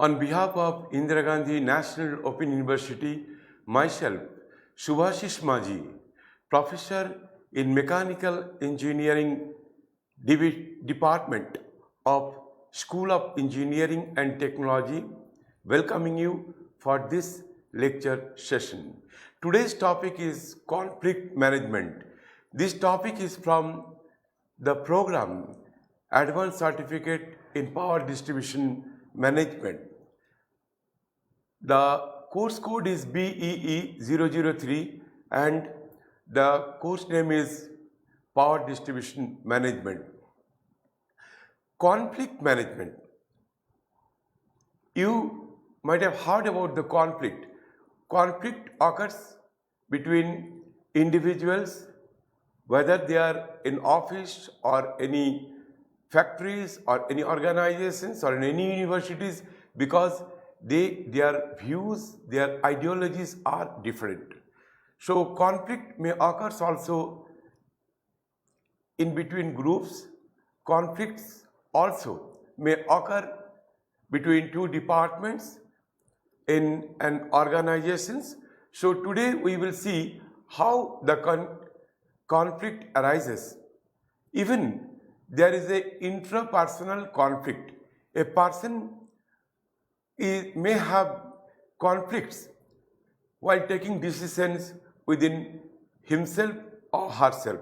On behalf of Indira Gandhi National Open University, myself, Subhasis Maji, Professor in Mechanical Engineering Department of School of Engineering and Technology, welcoming you for this lecture session. Today's topic is conflict management. This topic is from the program Advanced Certificate in Power Distribution Management. The course code is BEE-003 and the course name is Power Distribution Management. Conflict management. You might have heard about the conflict. Conflict occurs between individuals, whether they are in office or any factories or any organizations or in any universities, because their views, their ideologies are different. So conflict may occur also in between groups. Conflicts also may occur between two departments in an organizations. So today we will see how the conflict arises. Even there is a intrapersonal conflict. A person may have conflicts while taking decisions within himself or herself.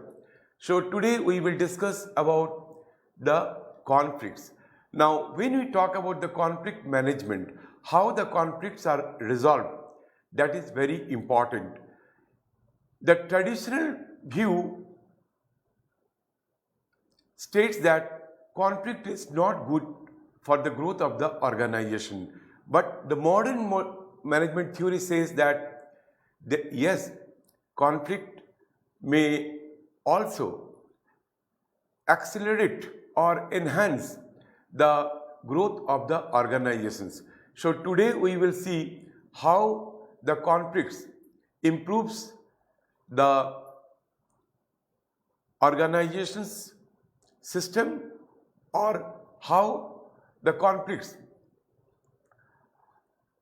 So today we will discuss about the conflicts. Now, when we talk about the conflict management, how the conflicts are resolved, that is very important. The traditional view states that conflict is not good for the growth of the organization. But the modern management theory says that yes, conflict may also accelerate or enhance the growth of the organizations. So today we will see how the conflicts improves the organization's system, or how the conflicts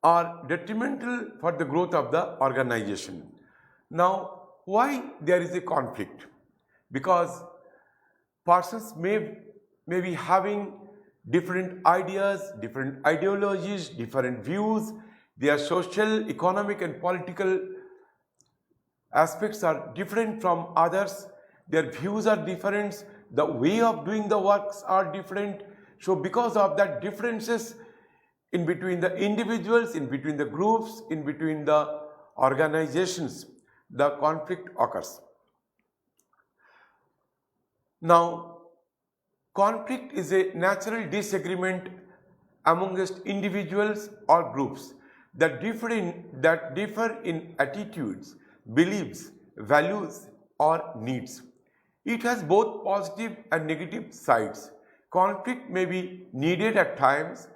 are detrimental for the growth of the organization. Now, why there is a conflict? Because persons may be having different ideas, different ideologies, different views. Their social, economic and political aspects are different from others. Their views are different. The way of doing the works are different. So because of that differences in between the individuals, in between the groups, in between the organizations, the conflict occurs. Now, conflict is a natural disagreement amongst individuals or groups that differ in attitudes, beliefs, values or needs. It has both positive and negative sides. Conflict may be needed at times.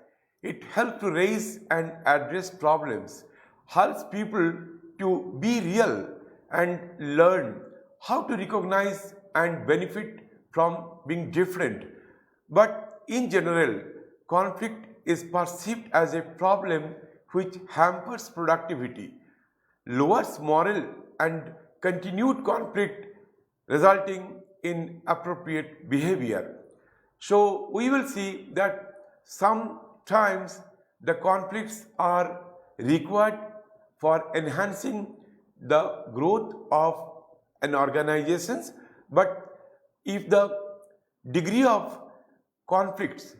It helps to raise and address problems, helps people to be real and learn how to recognize and benefit from being different. But in general, conflict is perceived as a problem which hampers productivity, lowers morale and continued conflict resulting in appropriate behavior. So we will see that sometimes the conflicts are required for enhancing the growth of an organization, but if the degree of conflicts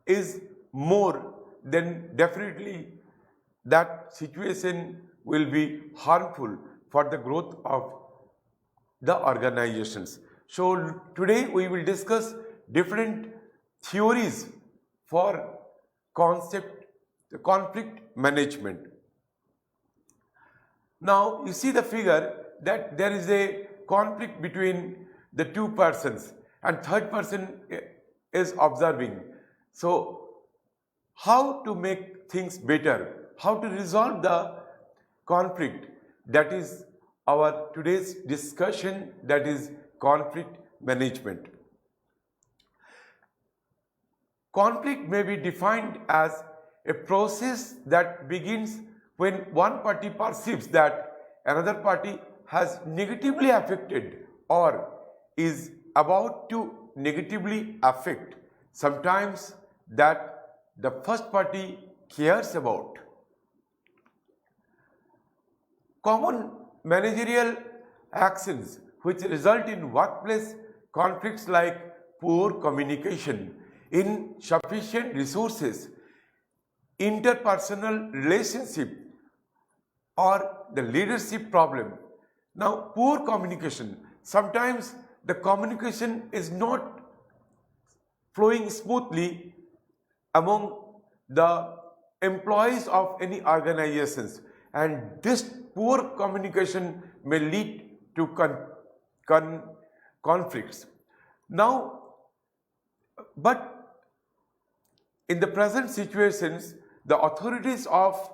is more, then definitely that situation will be harmful for the growth of the organizations. So today we will discuss different theories for the conflict management. Now you see the figure that there is a conflict between the two persons and third person is observing. So how to make things better, how to resolve the conflict, that is our today's discussion, that is conflict management. Conflict may be defined as a process that begins when one party perceives that another party has negatively affected or is about to negatively affect, sometimes that the first party cares about. Common managerial actions which result in workplace conflicts like poor communication, insufficient resources, interpersonal relationship, or the leadership problem. Now, poor communication. Sometimes the communication is not flowing smoothly among the employees of any organizations, and this poor communication may lead to conflicts. Now, but in the present situations, the authorities of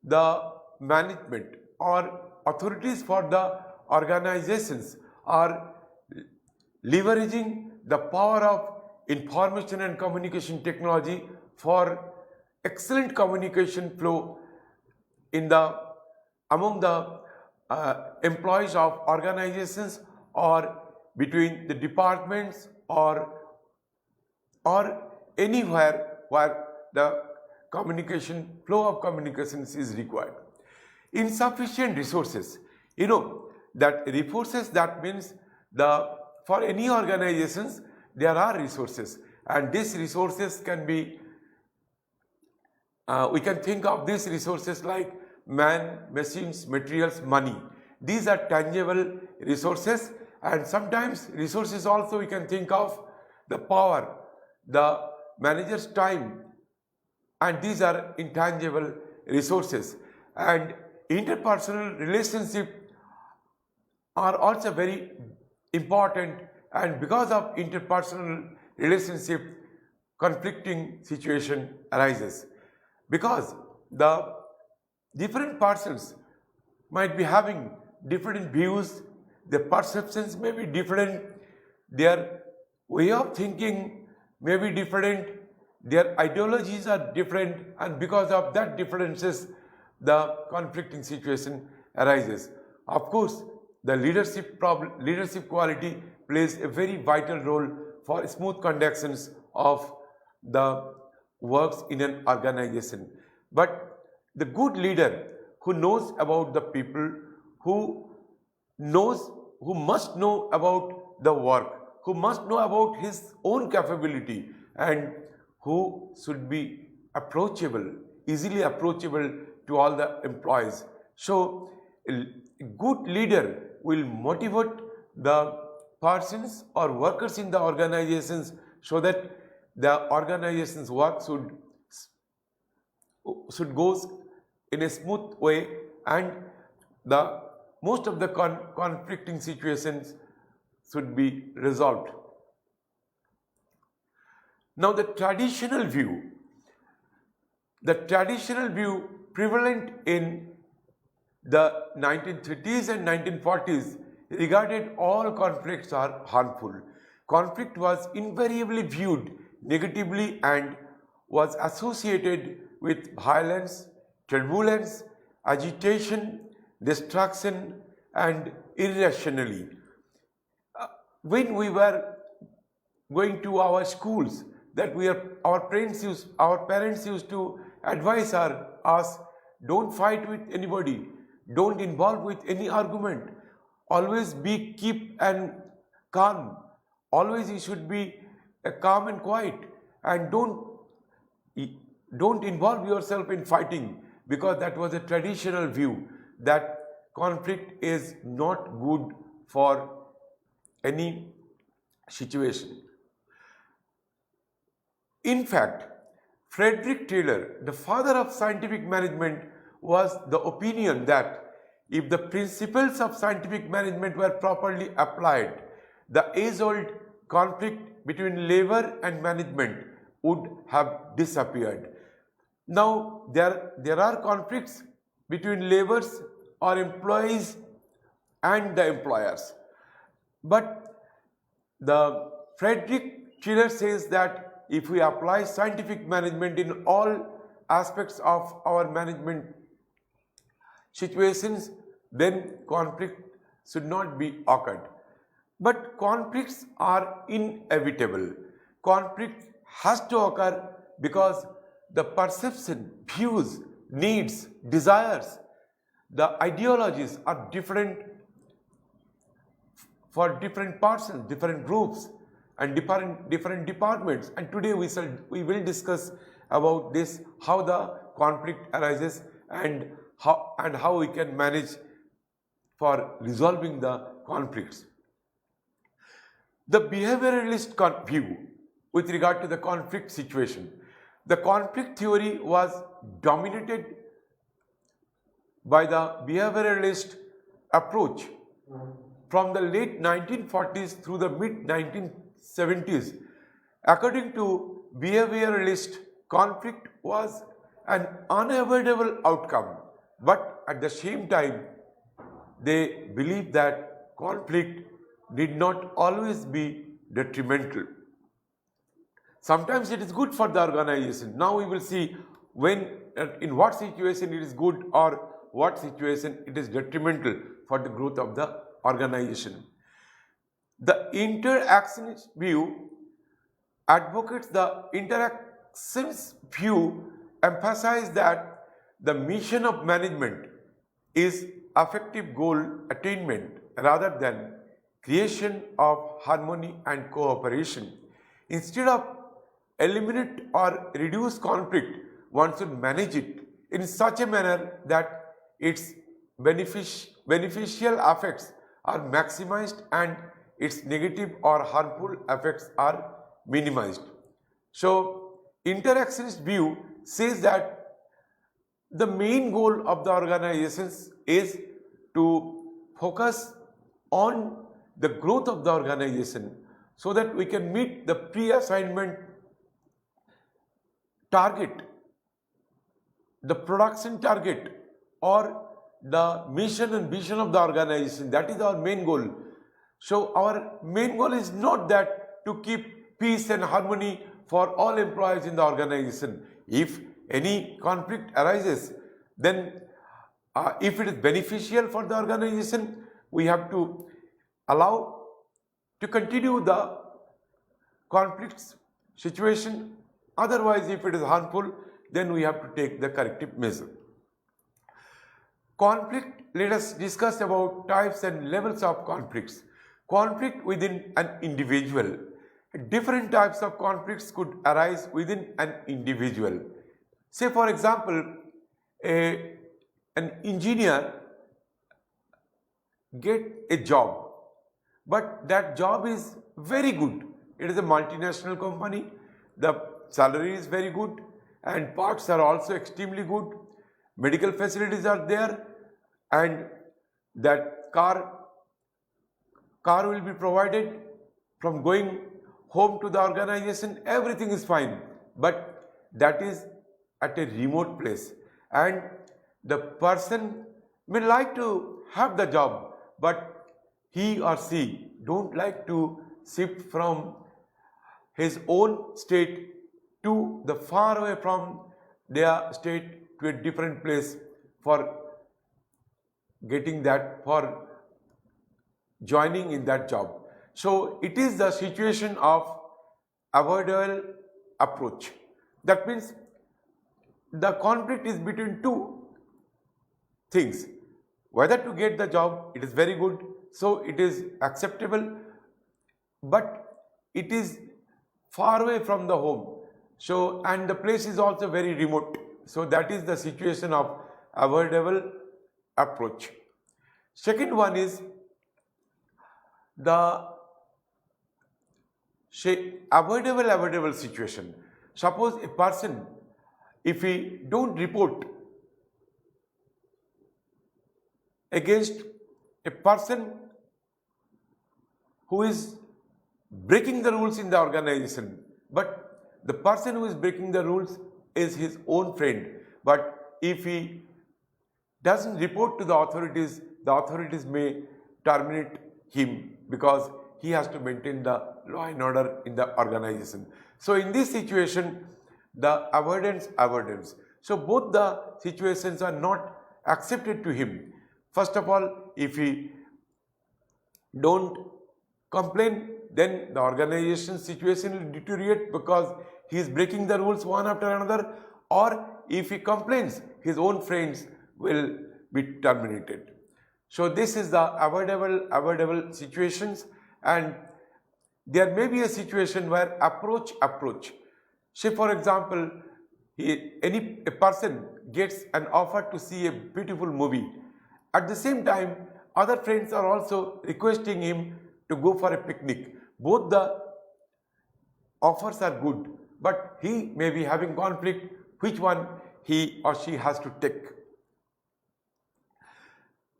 the management or authorities for the organizations are leveraging the power of information and communication technology for excellent communication flow in the among the employees of organizations or between the departments or anywhere where the communication flow of communications is required. Insufficient resources, that resources, that means for any organizations there are resources, and these resources can be we can think of these resources like man, machines, materials, money. These are tangible resources, and sometimes resources also we can think of the power, the manager's time, and these are intangible resources. And interpersonal relationship are also very important, and because of interpersonal relationship, conflicting situation arises, because the different persons might be having different views, their perceptions may be different, their way of thinking may be different, their ideologies are different, and because of that differences, the conflicting situation arises. Of course, the leadership quality plays a very vital role for smooth conductions of the works in an organization. But the good leader who knows about the people, who must know about the work, who must know about his own capability, and who should be approachable, easily approachable to all the employees. So, a good leader will motivate the persons or workers in the organizations so that the organization's work should go in a smooth way, and the most of the conflicting situations should be resolved. Now, the traditional view prevalent in the 1930s and 1940s regarded all conflicts are harmful. Conflict was invariably viewed negatively and was associated with violence, turbulence, agitation, destruction, and irrationality. When we were going to our schools, our parents used to advise us, don't fight with anybody, don't involve with any argument, always keep and calm, always you should be calm and quiet, and don't involve yourself in fighting, because that was a traditional view that conflict is not good for any situation. In fact, Frederick Taylor, the father of scientific management, was the opinion that if the principles of scientific management were properly applied, the age-old conflict between labor and management would have disappeared. Now, there are conflicts between laborers or employees and the employers, but the Frederick Taylor says that if we apply scientific management in all aspects of our management situations, then conflict should not be occurred. But conflicts are inevitable. Conflict has to occur because the perception, views, needs, desires, the ideologies are different for different persons, different groups and different departments. And today we will discuss about this, how the conflict arises and how we can manage for resolving the conflicts. The behavioralist view with regard to the conflict situation. The conflict theory was dominated by the behavioralist approach from the late 1940s through the mid 1970s. According to behavioralist, conflict was an unavoidable outcome, but at the same time, they believe that conflict did not always be detrimental. Sometimes it is good for the organization. Now we will see in what situation it is good or what situation it is detrimental for the growth of the organization. The interactionist view advocates the interactionist view emphasize that the mission of management is effective goal attainment rather than creation of harmony and cooperation. Instead of eliminate or reduce conflict, one should manage it in such a manner that its beneficial effects are maximized and its negative or harmful effects are minimized. So, interactionist view says that the main goal of the organizations is to focus on the growth of the organization so that we can meet the pre-assignment target, the production target or the mission and vision of the organization. That is our main goal. So our main goal is not that to keep peace and harmony for all employees in the organization. If any conflict arises, then if it is beneficial for the organization, we have to allow to continue the conflicts situation. Otherwise, if it is harmful, then we have to take the corrective measure. Conflict, let us discuss about types and levels of conflicts. Conflict within an individual. Different types of conflicts could arise within an individual. Say for example, an engineer get a job, but that job is very good. It is a multinational company, the salary is very good and parts are also extremely good, medical facilities are there and that car will be provided from going home to the organization, everything is fine, but that is at a remote place and the person may like to have the job, but he or she don't like to shift from his own state to the far away from their state to a different place for getting that, for joining in that job. So it is the situation of avoidable approach. That means the conflict is between two things. Whether to get the job, it is very good, so it is acceptable, but it is far away from the home. So, and the place is also very remote. So that is the situation of avoidable approach. Second one is the avoidable situation. Suppose a person, if he don't report against a person who is breaking the rules in the organization, but the person who is breaking the rules is his own friend, but if he doesn't report to the authorities may terminate him because he has to maintain the law and order in the organization. So in this situation, the avoidance. So both the situations are not accepted to him. First of all, if he don't complain, then the organization situation will deteriorate because he is breaking the rules one after another, or if he complains, his own friends will be terminated. So this is the avoidable situations, and there may be a situation where approach. Say for example, a person gets an offer to see a beautiful movie. At the same time, other friends are also requesting him to go for a picnic. Both the offers are good, but he may be having conflict which one he or she has to take.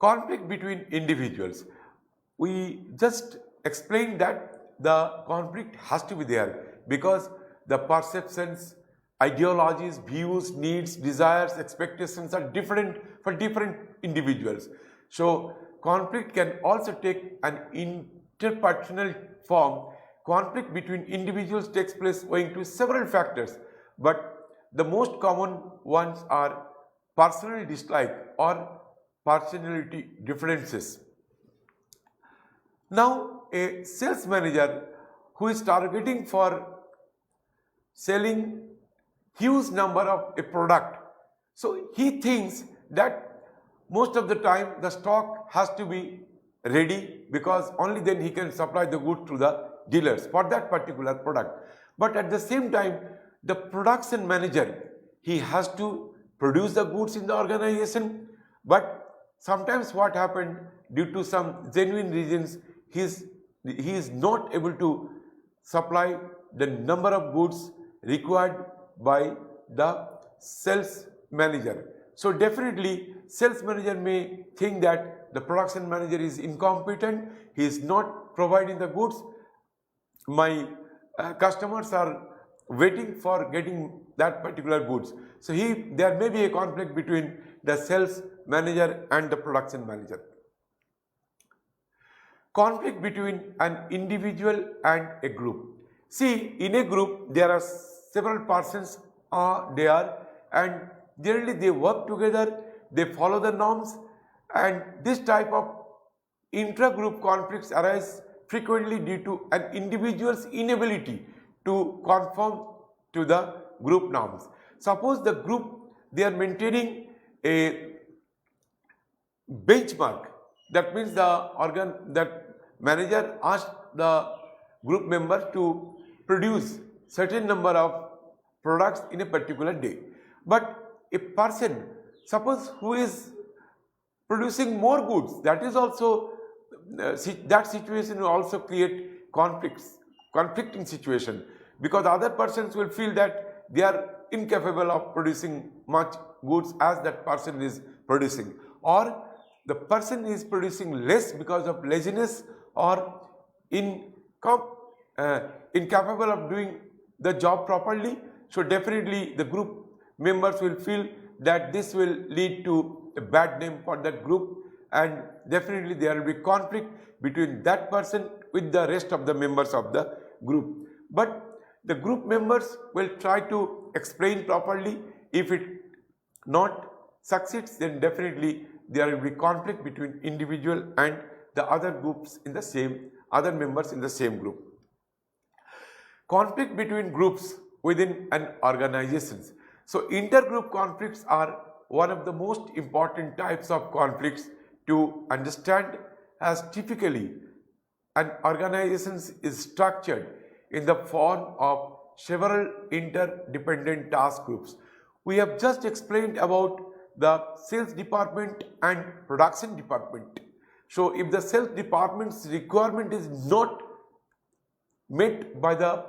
Conflict between individuals. We just explained that the conflict has to be there because the perceptions, ideologies, views, needs, desires, expectations are different for different individuals. So conflict can also take an interpersonal form. Conflict between individuals takes place owing to several factors, but the most common ones are personal dislike or personality differences. Now, a sales manager who is targeting for selling huge number of a product, so he thinks that most of the time the stock has to be ready because only then he can supply the goods to the dealers for that particular product. But at the same time, the production manager, he has to produce the goods in the organization, but sometimes what happened, due to some genuine reasons, he is not able to supply the number of goods required by the sales manager. So definitely sales manager may think that the production manager is incompetent, he is not providing the goods, my customers are waiting for getting that particular goods. So there may be a conflict between the sales manager and the production manager. Conflict between an individual and a group. See, in a group there are several persons there, and generally they work together, they follow the norms, and this type of intra-group conflicts arise frequently due to an individual's inability to conform to the group norms. Suppose the group, they are maintaining a benchmark. That means that manager asked the group member to produce certain number of products in a particular day. But a person, suppose who is producing more goods, that is also that situation will also create conflicting situation, because other persons will feel that they are incapable of producing much goods as that person is producing, or the person is producing less because of laziness or incapable of doing the job properly. So definitely the group members will feel that this will lead to a bad name for that group, and definitely there will be conflict between that person with the rest of the members of the group. But the group members will try to explain properly. If it not succeeds, then definitely there will be conflict between individual and the other groups in the same, other members in the same group. Conflict between groups within an organization. So intergroup conflicts are one of the most important types of conflicts to understand, as typically an organization is structured in the form of several interdependent task groups. We have just explained about the sales department and production department. So if the sales department's requirement is not met by the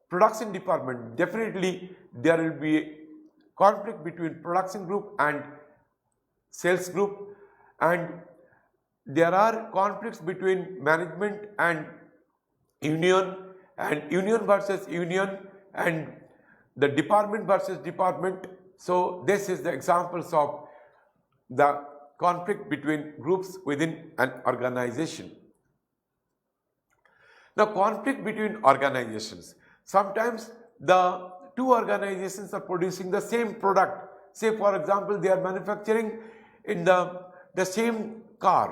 production department, definitely there will be a conflict between production group and sales group, and there are conflicts between management and union versus union, and the department versus department. So this is the examples of the conflict between groups within an organization. Now, conflict between organizations. Sometimes the two organizations are producing the same product. say for example they are manufacturing in the same car,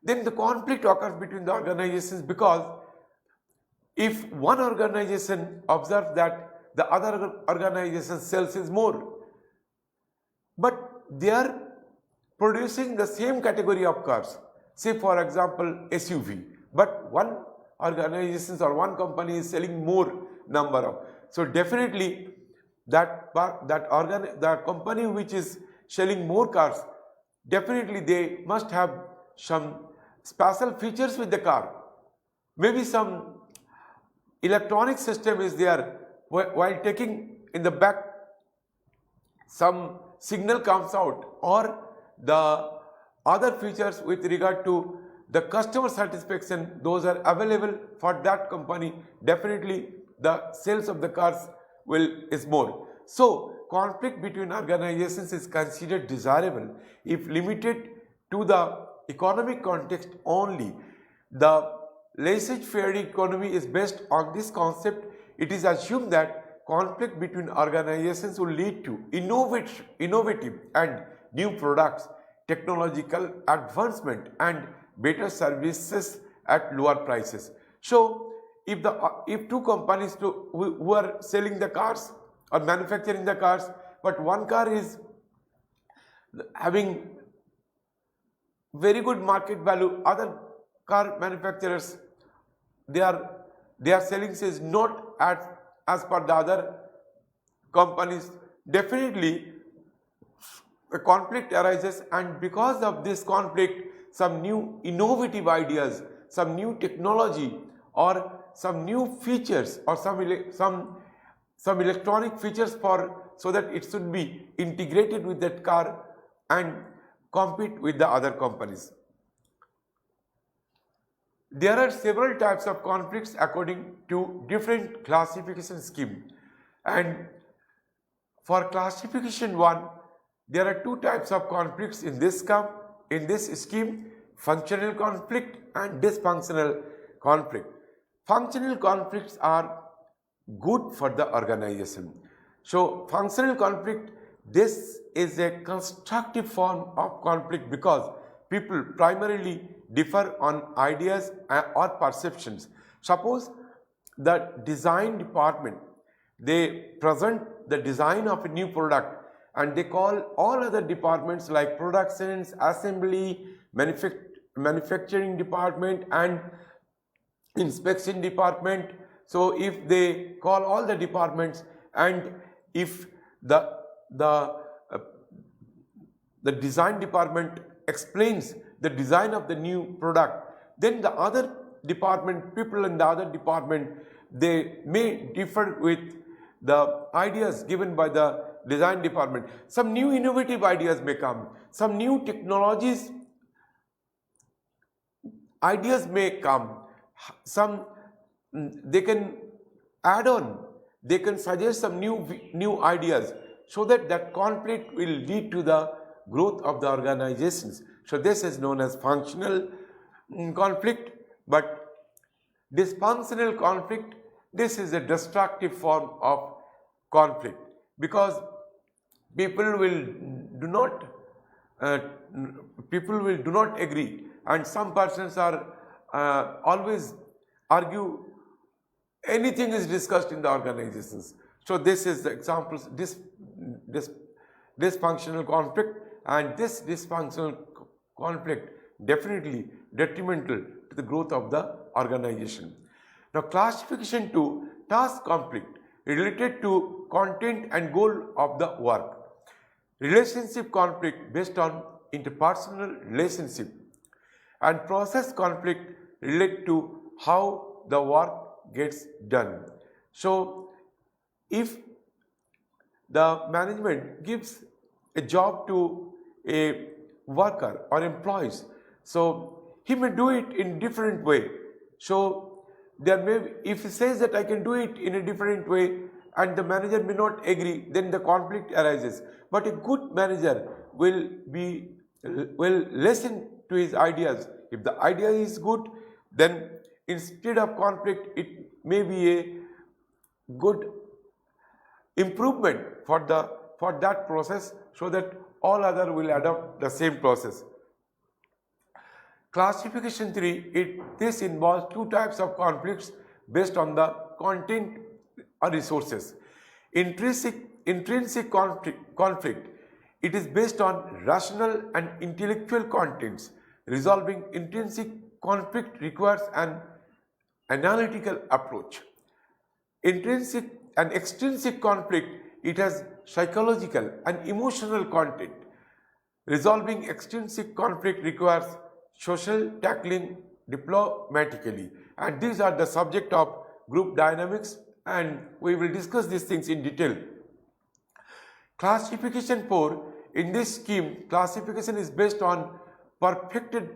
then the conflict occurs between the organizations, because if one organization observes that the other organization sells is more, but they are producing the same category of cars, say for example SUV, but one organization or one company is selling more number of, so definitely that company which is selling more cars, definitely they must have some special features with the car. Maybe some electronic system is there, while taking in the back some signal comes out, or the other features with regard to the customer satisfaction, those are available for that company, definitely the sales of the cars is more. So conflict between organizations is considered desirable if limited to the economic context only. The laissez-faire economy is based on this concept. It is assumed that conflict between organizations will lead to innovative and new products, technological advancement, and better services at lower prices. So if two companies who are selling the cars or manufacturing the cars, but one car is having very good market value, other car manufacturers their selling is not as per the other companies, definitely a conflict arises, and because of this conflict some new innovative ideas, some new technology, or some new features, or some electronic features so that it should be integrated with that car and compete with the other companies. There are several types of conflicts according to different classification scheme, and for classification 1 there are two types of conflicts in this scheme: functional conflict and dysfunctional conflict. Functional conflicts are good for the organization. So functional conflict, this is a constructive form of conflict because people primarily differ on ideas or perceptions. Suppose the design department, they present the design of a new product and they call all other departments like productions, assembly, manufacturing department and inspection department. So if they call all the departments, and if the design department explains the design of the new product, then the other department, people in the other department, they may differ with the ideas given by the design department. Some new innovative ideas may come, some new technologies, ideas may come, some they can add on, they can suggest some new ideas, so that conflict will lead to the growth of the organizations. So this is known as functional conflict. But dysfunctional conflict, this is a destructive form of conflict, because people will do not agree, and some persons are always argue anything is discussed in the organizations. So this is the examples, dysfunctional conflict, and this dysfunctional conflict definitely detrimental to the growth of the organization. Now classification 2, task conflict related to content and goal of the work. Relationship conflict based on interpersonal relationship, and process conflict relate to how the work gets done. So if the management gives a job to a worker or employees, so he may do it in different way. So there may be, if he says that I can do it in a different way and the manager may not agree, then the conflict arises. But a good manager will listen to his ideas. If the idea is good, then instead of conflict, it may be a good improvement for the for that process so that all other will adopt the same process. Classification 3, this involves two types of conflicts based on the content or resources. Intrinsic conflict, it is based on rational and intellectual contents. Resolving intrinsic conflict requires an analytical approach. Intrinsic and extrinsic conflict, it has psychological and emotional content. Resolving extrinsic conflict requires social tackling diplomatically, and these are the subject of group dynamics, and we will discuss these things in detail. Classification 4, in this scheme, classification is based on perfected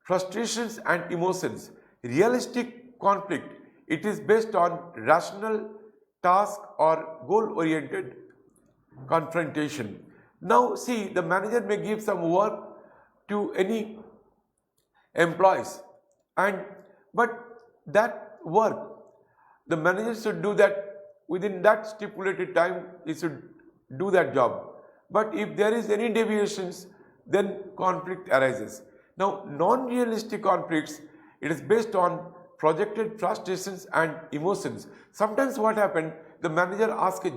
frustrations and emotions. Realistic conflict, it is based on rational task or goal-oriented confrontation. Now see, the manager may give some work to any employees, but that work, the manager should do that within that stipulated time. He should do that job. But if there is any deviations, then conflict arises. Now, non-realistic conflicts, it is based on projected frustrations and emotions. Sometimes what happens, the manager asks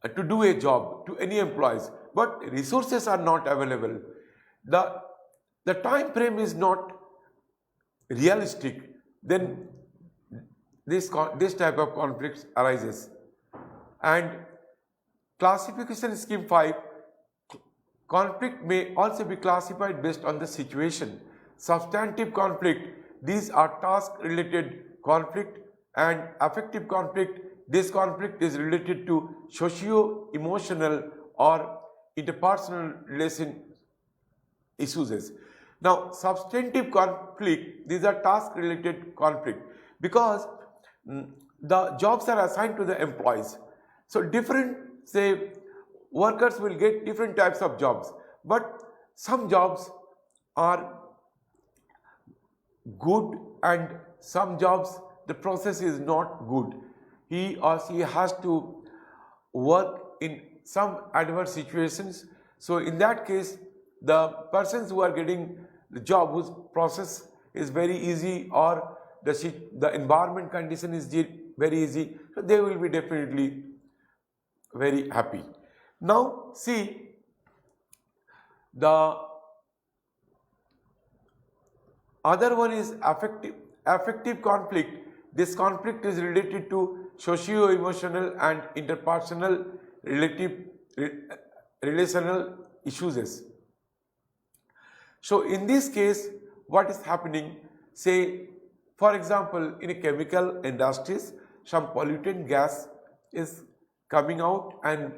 to do a job to any employees, but resources are not available. The time frame is not realistic. Then this type of conflicts arises. And classification scheme 5, conflict may also be classified based on the situation. Substantive conflict, these are task related conflict, and affective conflict, this conflict is related to socio-emotional or interpersonal relation issues. Now, substantive conflict, these are task related conflict, because the jobs are assigned to the employees. So different, say, workers will get different types of jobs, but some jobs are good and some jobs the process is not good. He or she has to work in some adverse situations. So in that case, the persons who are getting the job whose process is very easy, or the environment condition is very easy, so they will be definitely very happy. Now see, the other one is affective conflict. This conflict is related to socio-emotional and interpersonal relational issues. So in this case, what is happening, say for example, in a chemical industries, some pollutant gas is coming out and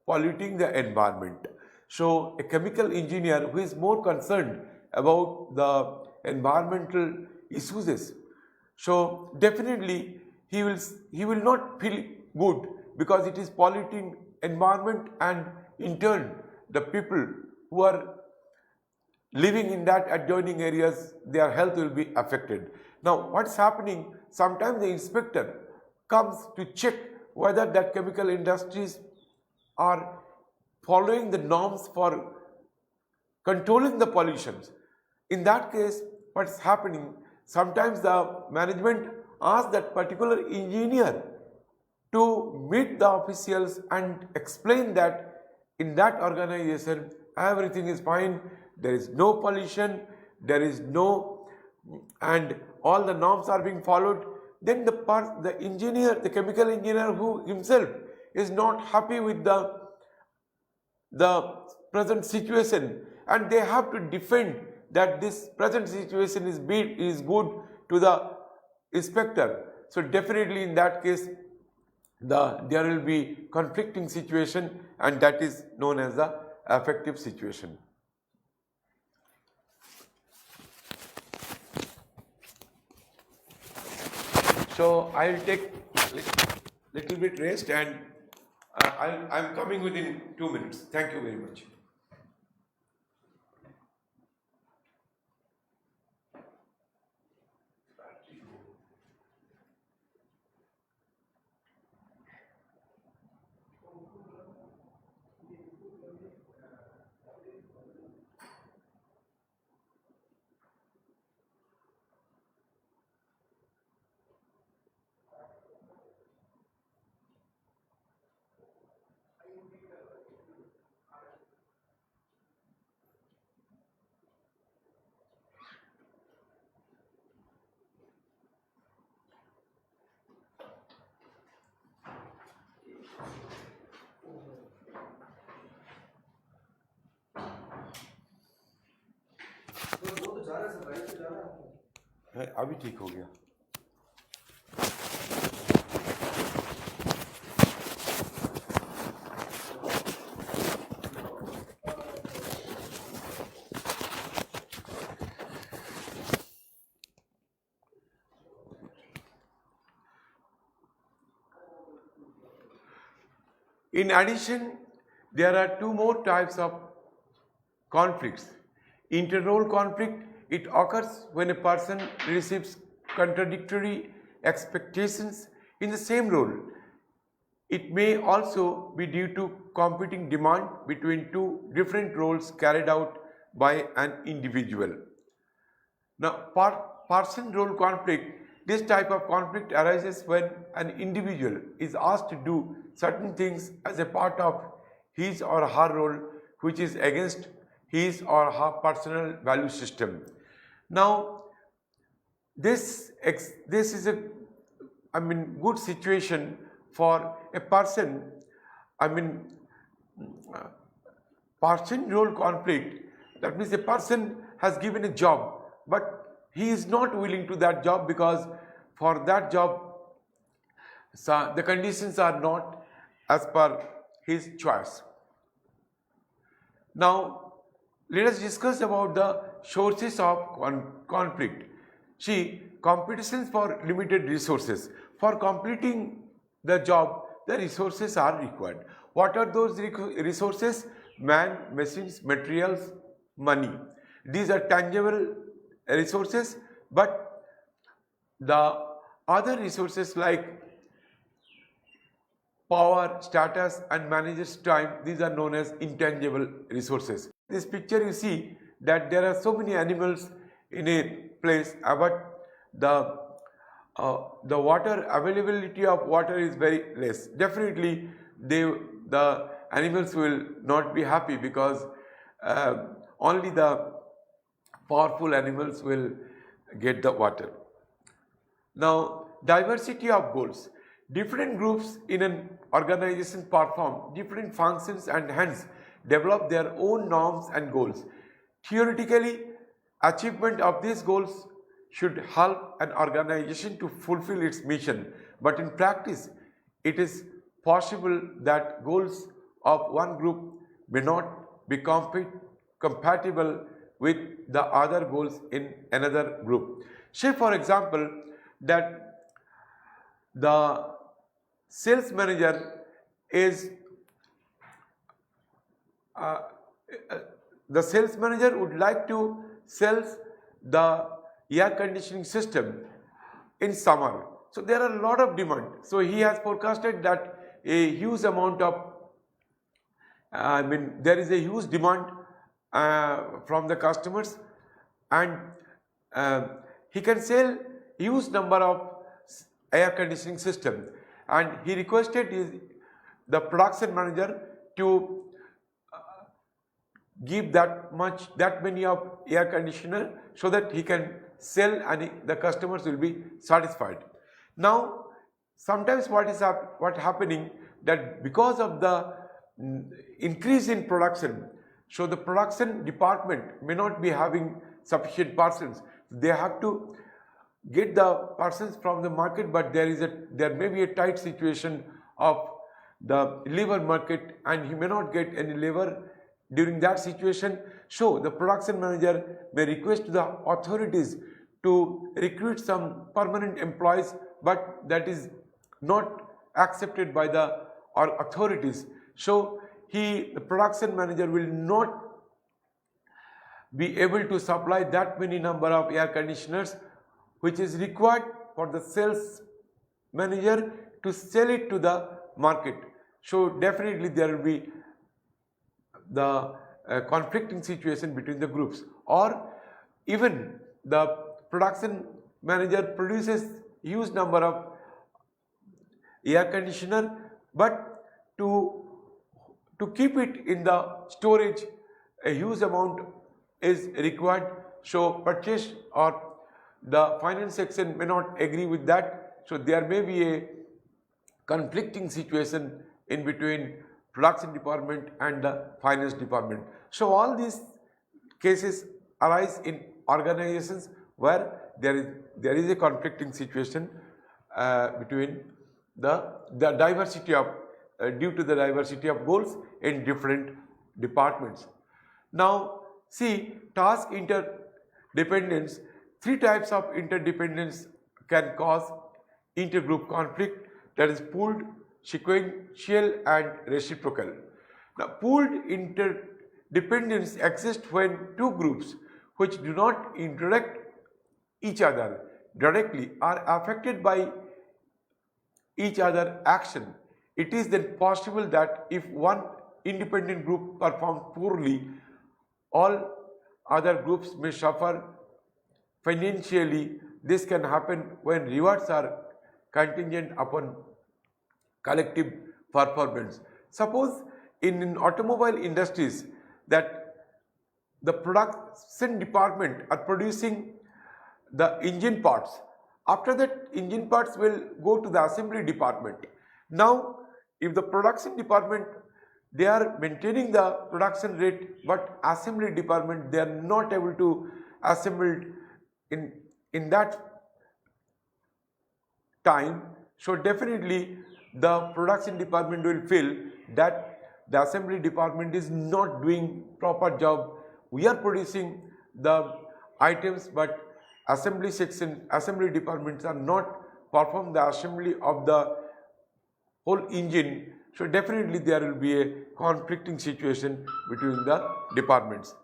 polluting the environment. So a chemical engineer who is more concerned about the environmental issues, so definitely he will not feel good, because it is polluting environment, and in turn the people who are living in that adjoining areas, their health will be affected. Now what's happening, sometimes the inspector comes to check whether that chemical industries are following the norms for controlling the pollutions. In that case, what's happening, sometimes the management asks that particular engineer to meet the officials and explain that in that organization everything is fine, there is no pollution, there is no, and all the norms are being followed. Then the engineer, the chemical engineer who himself is not happy with the present situation, and they have to defend that this present situation is good to the inspector. So definitely in that case, there will be conflicting situation, and that is known as the affective situation. So I will take little bit rest, and I am coming within 2 minutes. Thank you very much. अभी ठीक हो गया। In addition, there are two more types of conflicts. Inter-role conflict, it occurs when a person receives contradictory expectations in the same role. It may also be due to competing demand between two different roles carried out by an individual. Now, partial role conflict, this type of conflict arises when an individual is asked to do certain things as a part of his or her role which is against his or her personal value system. Now, this is a good situation for a person. Partial role conflict, that means a person has given a job, but he is not willing to that job because for that job the conditions are not as per his choice. Now, let us discuss about the sources of conflict. See, competitions for limited resources. For completing the job, the resources are required. What are those resources? Man, machines, materials, money. These are tangible resources, but the other resources like power, status and manager's time, these are known as intangible resources. This picture you see that there are so many animals in a place, but the water availability of water is very less. Definitely the animals will not be happy because only the powerful animals will get the water. Now, diversity of goals. Different groups in an organization perform different functions and hence develop their own norms and goals. Theoretically, achievement of these goals should help an organization to fulfill its mission, but in practice, it is possible that goals of one group may not be compatible with the other goals in another group. Say for example that the sales manager is the sales manager would like to sell the air conditioning system in summer. So there are a lot of demand. So he has forecasted that a huge amount of there is a huge demand from the customers, and he can sell huge number of air conditioning system, and he requested the production manager to give that many of air conditioner so that he can sell and the customers will be satisfied. Now, sometimes what happening that because of the increase in production, so the production department may not be having sufficient persons. They have to get the persons from the market, but there may be a tight situation of the labor market and he may not get any labor during that situation. So the production manager may request the authorities to recruit some permanent employees, but that is not accepted by the authorities. So the production manager will not be able to supply that many number of air conditioners which is required for the sales manager to sell it to the market. So definitely there will be the conflicting situation between the groups, or even the production manager produces huge number of air conditioner, but to to keep it in the storage, a huge amount is required. So purchase or the finance section may not agree with that. So there may be a conflicting situation in between production department and the finance department. So all these cases arise in organizations where there is a conflicting situation between the diversity of due to the diversity of goals in different departments. Now see, task interdependence. Three types of interdependence can cause intergroup conflict, that is pooled, sequential and reciprocal. Now pooled interdependence exists when two groups which do not interact each other directly are affected by each other action. It is then possible that if one independent group performs poorly, all other groups may suffer financially. This can happen when rewards are contingent upon collective performance. Suppose in automobile industries that the production department are producing the engine parts. After that, engine parts will go to the assembly department. Now if the production department, they are maintaining the production rate, but assembly department, they are not able to assemble in that time. So definitely the production department will feel that the assembly department is not doing proper job. We are producing the items, but assembly departments are not perform the assembly of the whole engine. So definitely there will be a conflicting situation between the departments.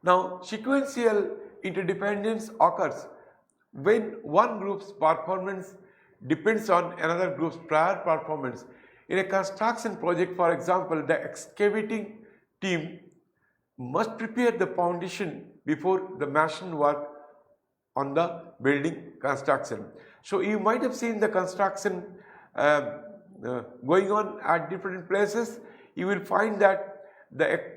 Now sequential interdependence occurs when one group's performance depends on another group's prior performance. In a construction project, for example, the excavating team must prepare the foundation before the machine work on the building construction. So you might have seen the construction going on at different places. You will find that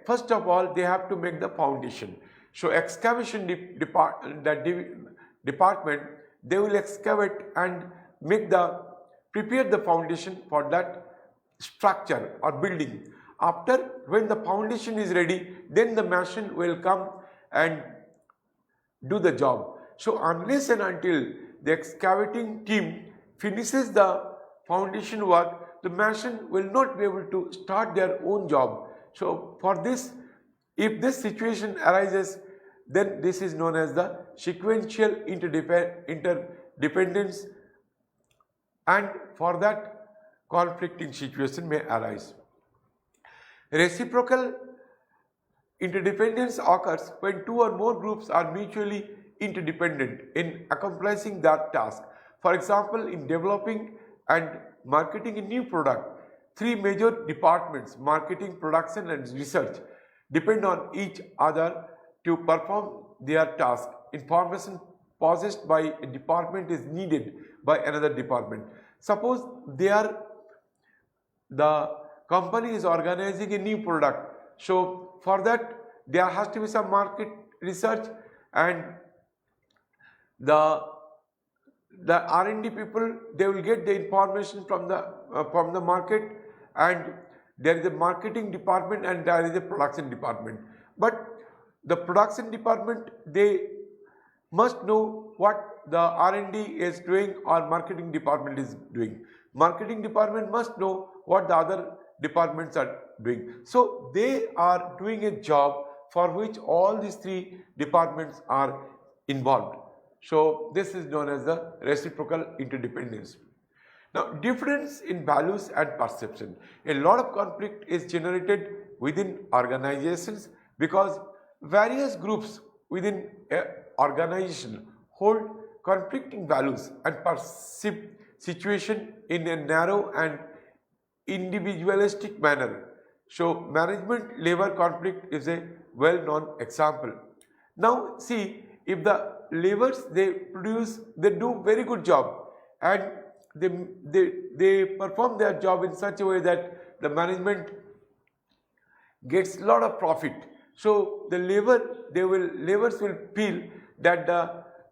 first of all they have to make the foundation. So excavation department, they will excavate and prepare the foundation for that structure or building. After, when the foundation is ready, then the machine will come and do the job. So unless and until the excavating team finishes the foundation work, the machine will not be able to start their own job. So for this, if this situation arises, then this is known as the sequential interdependence, and for that conflicting situation may arise. Reciprocal interdependence occurs when two or more groups are mutually interdependent in accomplishing that task. For example, in developing and marketing a new product, three major departments, marketing, production and research, depend on each other to perform their task. Information possessed by a department is needed by another department. Suppose the company is organizing a new product. So for that there has to be some market research, and the R&D people, they will get the information from the market, and there is a marketing department and there is a production department. But the production department, they must know what the R&D is doing or marketing department is doing. Marketing department must know what the other departments are doing. So they are doing a job for which all these three departments are involved. So this is known as the reciprocal interdependence. Now, difference in values and perception. A lot of conflict is generated within organizations because various groups within an organization hold conflicting values and perceive situation in a narrow and individualistic manner. So management labor conflict is a well-known example. Now see, if the laborers, they do very good job, and they perform their job in such a way that the management gets a lot of profit. So the laborers will feel that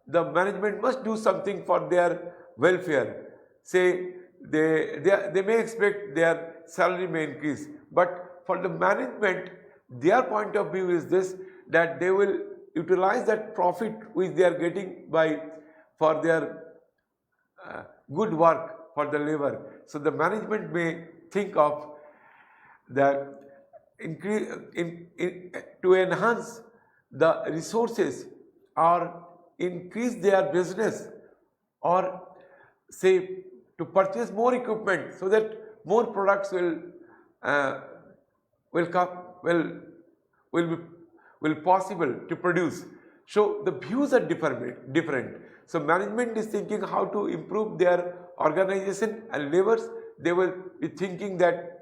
the management must do something for their welfare. Say they may expect their salary may increase, but for the management, their point of view is this, that they will utilize that profit which they are getting for their good work for the labor. So the management may think of that to enhance the resources or increase their business, or say to purchase more equipment so that more products will possible to produce. So the views are different. So management is thinking how to improve their organization, and laborers, they will be thinking that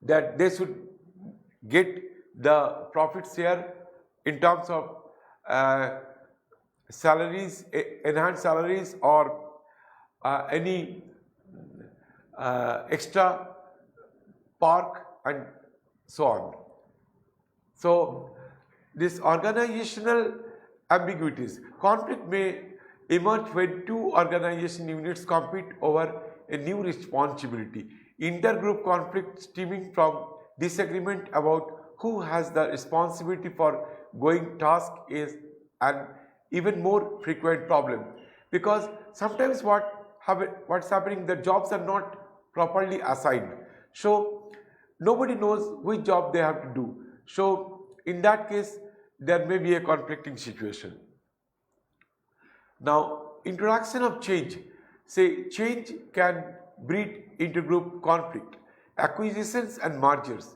they should get the profit share in terms of salaries, enhanced salaries, or any extra park and so on. So this organizational ambiguities, conflict may emerge when two organization units compete over a new responsibility. Intergroup conflict stemming from disagreement about who has the responsibility for going task is an even more frequent problem, because sometimes what's happening, the jobs are not properly assigned. So nobody knows which job they have to do. So in that case, there may be a conflicting situation. Now, introduction of change. Say change can breed intergroup conflict. Acquisitions and mergers,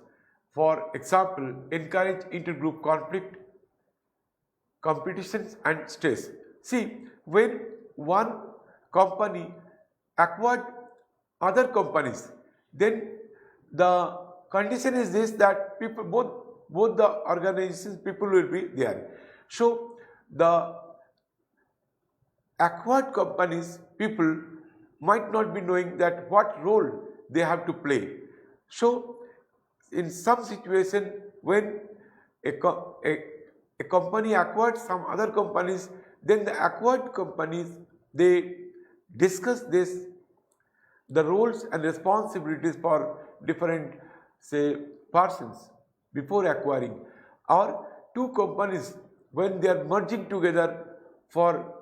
for example, encourage intergroup conflict, competitions and stress. See, when one company acquired other companies, then the condition is this, that people, both the organizations, people will be there. So the acquired companies, people might not be knowing that what role they have to play. So in some situation, when a company acquired some other companies, then the acquired companies, they discuss this, the roles and responsibilities for different, say, persons before acquiring, or two companies when they are merging together for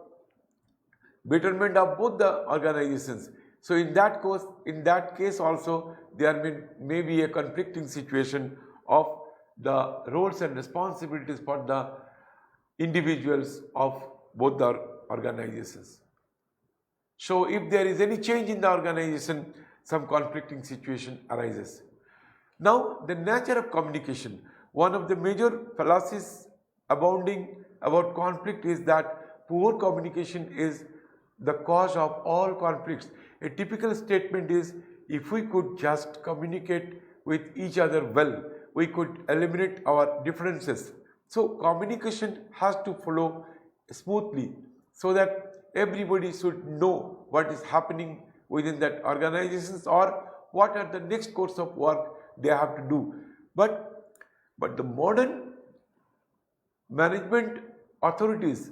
betterment of both the organizations. So in that case also, there may be a conflicting situation of the roles and responsibilities for the individuals of both the organizations. So if there is any change in the organization, some conflicting situation arises. Now, the nature of communication. One of the major fallacies abounding about conflict is that poor communication is the cause of all conflicts. A typical statement is, if we could just communicate with each other well, we could eliminate our differences. So communication has to flow smoothly so that everybody should know what is happening within that organizations, or what are the next course of work they have to do. But the modern management authorities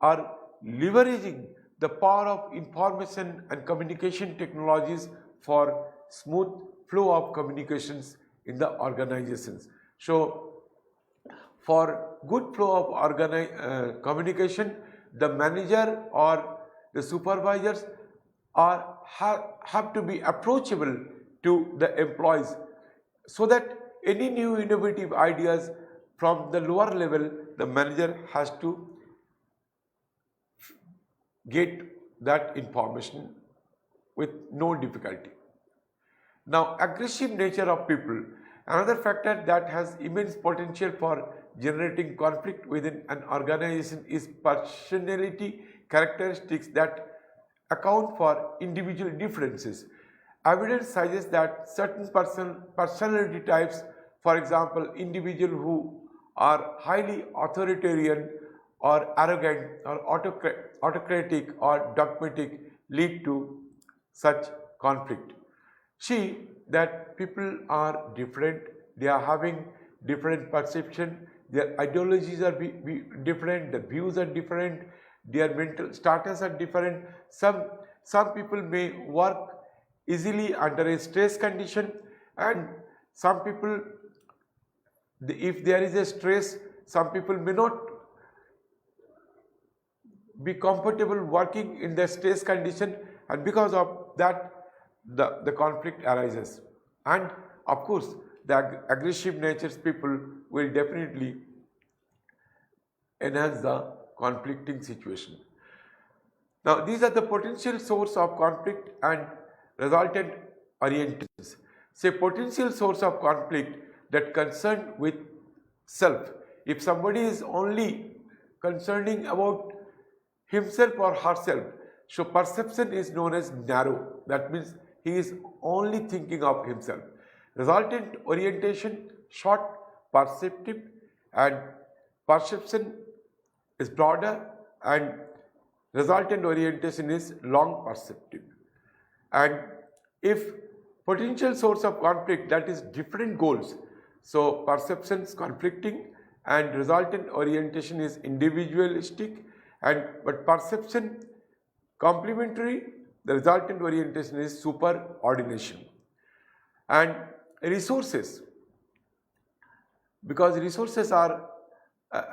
are leveraging the power of information and communication technologies for smooth flow of communications in the organizations. So for good flow of communication, the manager or the supervisors have to be approachable to the employees, so that any new innovative ideas from the lower level, the manager has to get that information with no difficulty. Now, aggressive nature of people. Another factor that has immense potential for generating conflict within an organization is personality characteristics that account for individual differences. Evidence suggests that certain personality types, for example, individuals who are highly authoritarian or arrogant or autocratic or dogmatic, lead to such conflict? See that people are different, they are having different perception, their ideologies are different, their views are different, their mental status are different. Some people may work easily under a stress condition, and some people, if there is a stress, some people may not be comfortable working in the stress condition, and because of that the conflict arises. And of course the aggressive natures people will definitely enhance the conflicting situation. Now these are the potential source of conflict and resultant orientations. Say potential source of conflict that concerned with self. If somebody is only concerning about himself or herself, so perception is known as narrow. That means he is only thinking of himself. Resultant orientation, short, perceptive, and perception is broader, and resultant orientation is long perceptive. And if potential source of conflict, that is different goals, so perceptions conflicting and resultant orientation is individualistic, and but perception complementary, the resultant orientation is superordination. And resources, because resources are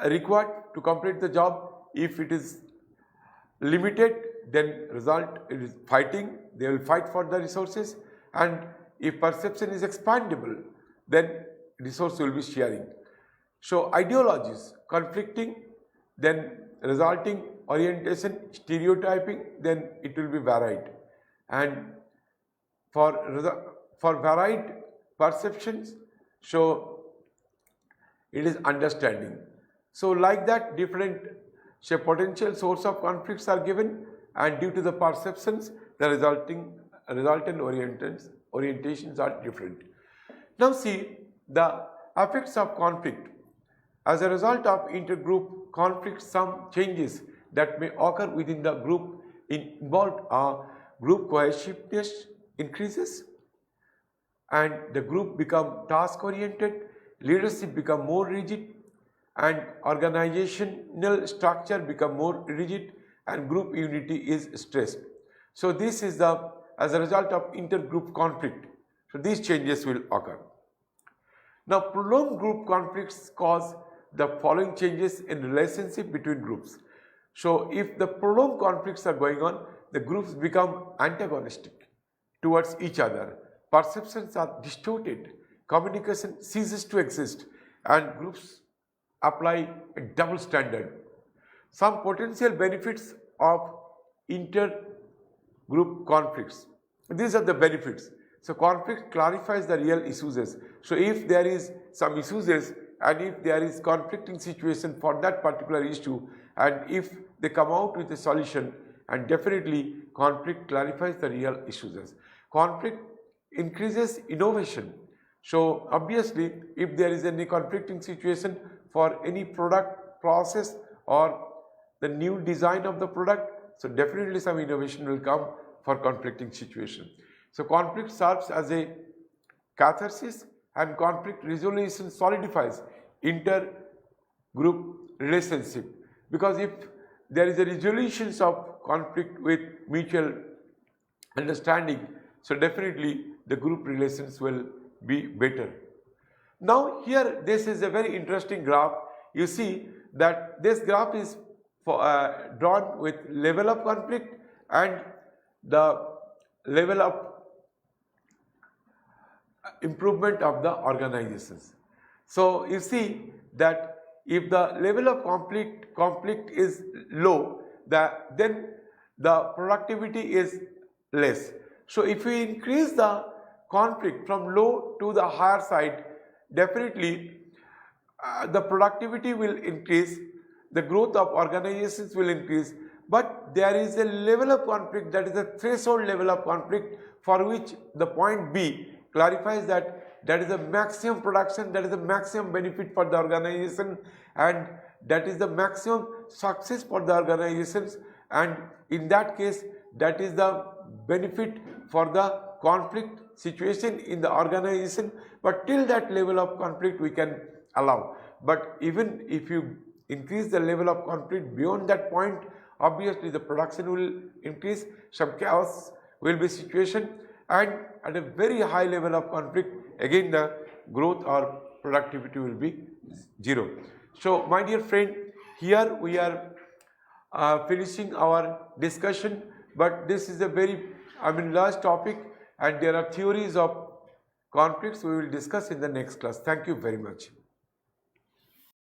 required to complete the job. If it is limited, then result is fighting, they will fight for the resources, and if perception is expandable, then resource will be sharing. So ideologies conflicting, then resulting orientation stereotyping, then it will be varied. And for varied perceptions, so it is understanding. So like that, different say potential source of conflicts are given, and due to the perceptions the resultant orientations are different. Now see the effects of conflict. As a result of intergroup conflict, some changes that may occur within the group involved are group cohesiveness increases, and the group become task oriented, leadership become more rigid, and organizational structure become more rigid, and group unity is stressed. So this is the as a result of intergroup conflict. So these changes will occur. Now prolonged group conflicts cause the following changes in relationship between groups. So if the prolonged conflicts are going on, the groups become antagonistic towards each other, perceptions are distorted, communication ceases to exist, and groups apply a double standard. Some potential benefits of intergroup conflicts. These are the benefits. So conflict clarifies the real issues. So if there is some issues and if there is conflicting situation for that particular issue, and if they come out with a solution, and definitely conflict clarifies the real issues. Conflict increases innovation. So obviously if there is any conflicting situation for any product, process, or the new design of the product, so definitely some innovation will come for conflicting situation. So conflict serves as a catharsis, and conflict resolution solidifies intergroup relationship, because if there is a resolution of conflict with mutual understanding, so definitely the group relations will be better. Now here this is a very interesting graph. You see that this graph is drawn with level of conflict and the level of improvement of the organizations. So you see that if the level of conflict is low, then the productivity is less. So if we increase the conflict from low to the higher side, definitely the productivity will increase, the growth of organizations will increase, but there is a level of conflict, that is a threshold level of conflict, for which the point B clarifies that is the maximum production, that is the maximum benefit for the organization, and that is the maximum success for the organizations, and in that case that is the benefit for the conflict situation in the organization, but till that level of conflict we can allow. But even if you increase the level of conflict beyond that point, obviously the production will increase, some chaos will be situation, and at a very high level of conflict, again the growth or productivity will be zero. So my dear friend, here we are finishing our discussion, but this is a very large topic, and there are theories of conflicts we will discuss in the next class. Thank you very much.